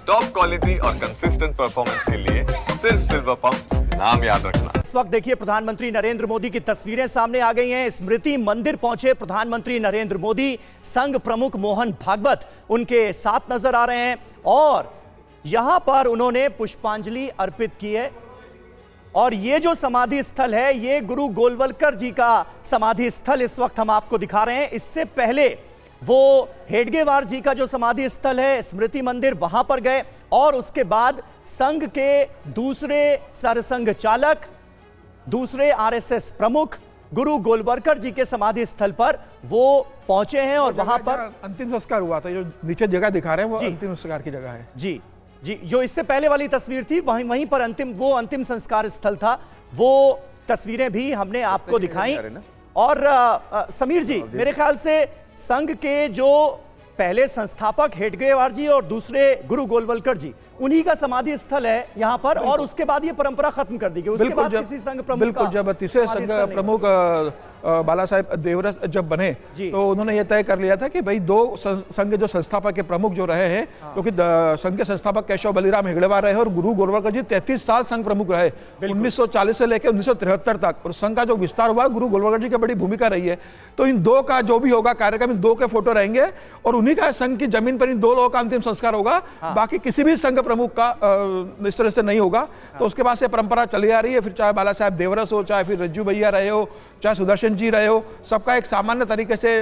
Top quality और consistent performance के लिए सिर्फ सिल्वर पंप नाम याद रखना। इस वक्त देखिए प्रधानमंत्री नरेंद्र मोदी की तस्वीरें सामने आ गई हैं। स्मृति मंदिर पहुंचे प्रधानमंत्री नरेंद्र मोदी, संघ प्रमुख मोहन भागवत उनके साथ नजर आ रहे हैं और यहां पर उन्होंने पुष्पांजलि अर्पित की है। और ये जो समाधि स्थल है ये गुरु गोलवलकर जी का समाधि स्थल इस वक्त हम आपको दिखा रहे हैं। इससे पहले वो हेडगेवार जी का जो समाधि स्थल है स्मृति मंदिर वहां पर गए और उसके बाद संघ के दूसरे सरसंघ चालक, दूसरे आरएसएस प्रमुख गुरु गोलवलकर जी के समाधि स्थल पर वो पहुंचे हैं और वहां पर अंतिम संस्कार हुआ था। जो नीचे जगह दिखा रहे हैं वो अंतिम संस्कार की जगह है। जी जी, जो इससे पहले वाली तस्वीर थी वहीं पर अंतिम संस्कार स्थल था। वो तस्वीरें भी हमने आपको दिखाई। और समीर जी, मेरे ख्याल से संघ के जो पहले संस्थापक हेडगेवार जी और दूसरे गुरु गोलवलकर जी उन्हीं का समाधि स्थल है यहाँ पर और उसके बाद ये परंपरा खत्म कर दी गई। उसके बाद किसी संघ प्रमुख बिल्कुल जब तीसरे संघ प्रमुख बाला साहेब देवरस जब बने तो उन्होंने ये तय कर लिया था कि भाई दो संघ जो संस्थापक के प्रमुख जो रहे हैं, क्योंकि संघ के संस्थापक केशव बलिराम हेगड़ेवार रहे और गुरु गोलवलकर जी 33 साल संघ प्रमुख रहे 1940 से लेकर 1973 तक। और संघ का जो विस्तार हुआ गुरु गोलवलकर जी की बड़ी भूमिका रही है। तो इन दो का जो भी होगा कार्यक्रम, इन दो के फोटो रहेंगे और उन्हीं का संघ की जमीन पर इन दो लोगों का अंतिम संस्कार होगा। बाकी किसी भी संघ प्रमुख का इस तरह से नहीं होगा। तो उसके बाद से परंपरा चली आ रही है। फिर चाहे बाला साहेब देवरस हो, चाहे फिर रज्जू भैया रहे हो, चाहे सुदर्शन जी रहे हो, सबका एक सामान्य तरीके से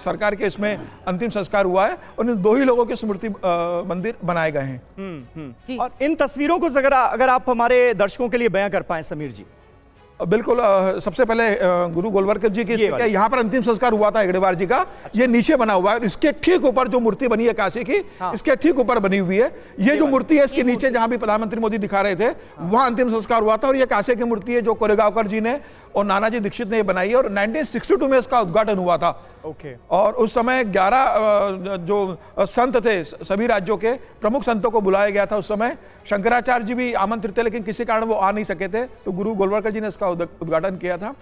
सरकार के इसमें अंतिम संस्कार हुआ है और इन दो ही लोगों के स्मृति मंदिर बनाए गए हैं। और इन तस्वीरों को अगर आप हमारे दर्शकों के लिए बयां कर पाए समीर जी। बिल्कुल, सबसे पहले गुरु गोलवलकर जी की यहाँ पर अंतिम संस्कार हुआ था हेगड़ेवार जी का। ये नीचे बना हुआ है, इसके ठीक ऊपर जो मूर्ति बनी है काशी की, इसके ठीक ऊपर बनी हुई है। ये जो मूर्ति है इसके नीचे जहां भी प्रधानमंत्री मोदी दिखा रहे थे वहां अंतिम संस्कार हुआ था। और ये काशी की मूर्ति है जो कोरेगांवकर जी ने और नानाजी दीक्षित ने बनाई है और 1962 में इसका उद्घाटन हुआ था। और उस समय 11 जो संत थे सभी राज्यों के प्रमुख संतों को बुलाया गया था। उस समय शंकराचार्य जी भी आमंत्रित थे लेकिन किसी कारण वो आ नहीं सके थे, तो गुरु गोलवलकर जी ने इसका उद्घाटन किया था।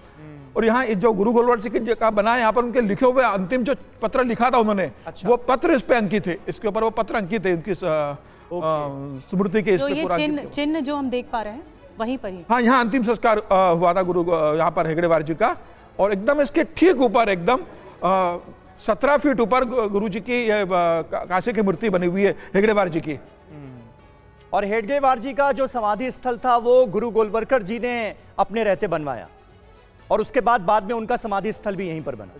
और यहाँ जो गुरु गोलवलकर जी का बना है, यहाँ पर उनके लिखे हुए अंतिम जो पत्र लिखा था उन्होंने, वो पत्र इस पे अंकित थे। इसके ऊपर वो पत्र अंकित है उनकी स्मृति के। तो ये चिन्ह जो हम देख पा रहे हैं वहीं पर ही, हाँ, यहाँ अंतिम संस्कार हुआ था गुरु यहाँ पर हेगड़ेवार जी का। और एकदम इसके ठीक ऊपर एकदम 17 फीट ऊपर गुरु जी की काशी की मूर्ति बनी हुई है हेगड़ेवार जी की। और हेडगेवार जी का जो समाधि स्थल था वो गुरु गोलवलकर जी ने अपने रहते बनवाया और उसके बाद में उनका समाधि स्थल भी यहीं पर बना।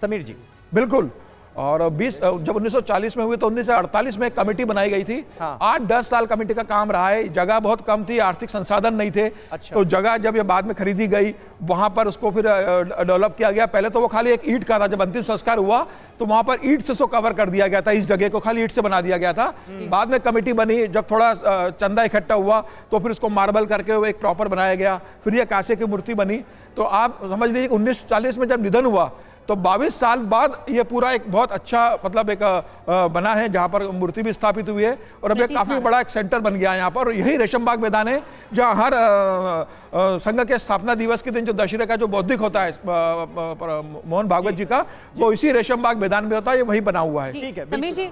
समीर जी बिल्कुल। और 20 जब 1940 में हुई तो 1948 में एक कमेटी बनाई गई थी। 8-10 साल कमेटी का काम रहा है। जगह बहुत कम थी, आर्थिक संसाधन नहीं थे। तो जगह जब ये बाद में खरीदी गई वहां पर उसको फिर डेवलप किया गया। पहले तो वो खाली एक ईंट का था। जब अंतिम संस्कार हुआ तो वहां पर ईंट से उसको कवर कर दिया गया था। इस जगह को खाली ईंट से बना दिया गया था। बाद में कमेटी बनी, जब थोड़ा चंदा इकट्ठा हुआ तो फिर उसको मार्बल करके वो एक प्रॉपर बनाया गया। फिर ये काशी की मूर्ति बनी। तो आप समझ लीजिए 1940 में जब निधन हुआ तो 22 साल बाद ये पूरा एक बहुत अच्छा मतलब एक बना है जहाँ पर मूर्ति भी स्थापित हुई है। और अब ये काफी बड़ा एक सेंटर बन गया है यहाँ पर। और यही रेशमबाग मैदान है जहाँ हर संघ के स्थापना दिवस के दिन जो दशहरे का जो बौद्धिक होता है मोहन भागवत जी का, वो इसी रेशमबाग मैदान में होता है। ये वही बना हुआ है। ठीक है समीर जी।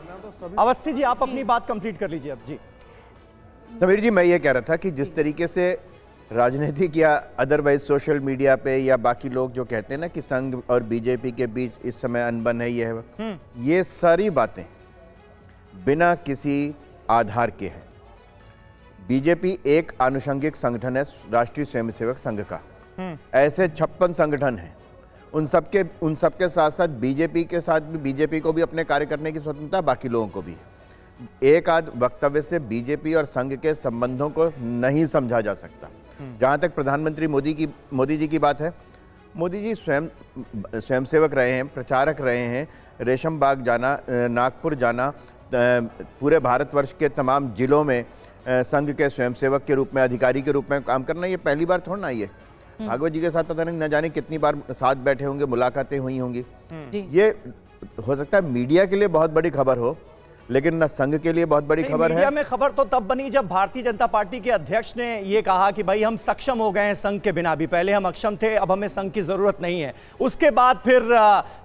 अवस्थी जी आप अपनी बात कंप्लीट कर लीजिए अब जी। समीर जी, मैं ये कह रहा था कि जिस तरीके से राजनीतिक या अदरवाइज सोशल मीडिया पे या बाकी लोग जो कहते हैं ना कि संघ और बीजेपी के बीच इस समय अनबन है, ये सारी बातें बिना किसी आधार के हैं। बीजेपी एक आनुषंगिक संगठन है राष्ट्रीय स्वयंसेवक संघ का। ऐसे 56 संगठन हैं। उन सबके साथ साथ बीजेपी को भी अपने कार्य करने की स्वतंत्रता, बाकी लोगों को भी। एक आध वक्तव्य से बीजेपी और संघ के संबंधों को नहीं समझा जा सकता। जहां तक प्रधानमंत्री मोदी जी की बात है, मोदी जी स्वयंसेवक रहे हैं, प्रचारक रहे हैं। रेशमबाग जाना, नागपुर जाना, पूरे भारतवर्ष के तमाम जिलों में संघ के स्वयंसेवक के रूप में, अधिकारी के रूप में काम करना ये पहली बार थोड़ा ना आई है। भागवत जी के साथ पता नहीं न जाने कितनी बार साथ बैठे होंगे, मुलाकातें हुई होंगी। ये हो सकता है मीडिया के लिए बहुत बड़ी खबर हो, लेकिन ना संघ के लिए बहुत बड़ी खबर है। मीडिया में खबर तो तब बनी जब भारतीय जनता पार्टी के अध्यक्ष ने यह कहा कि भाई हम सक्षम हो गए हैं संघ के बिना भी, पहले हम अक्षम थे, अब हमें संघ की जरूरत नहीं है। उसके बाद फिर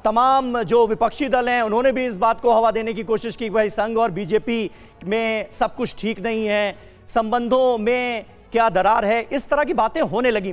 तमाम जो विपक्षी दल हैं उन्होंने भी इस बात को हवा देने की कोशिश की, भाई संघ और बीजेपी में सब कुछ ठीक नहीं है, संबंधों में क्या दरार है, इस तरह की बातें होने लगी।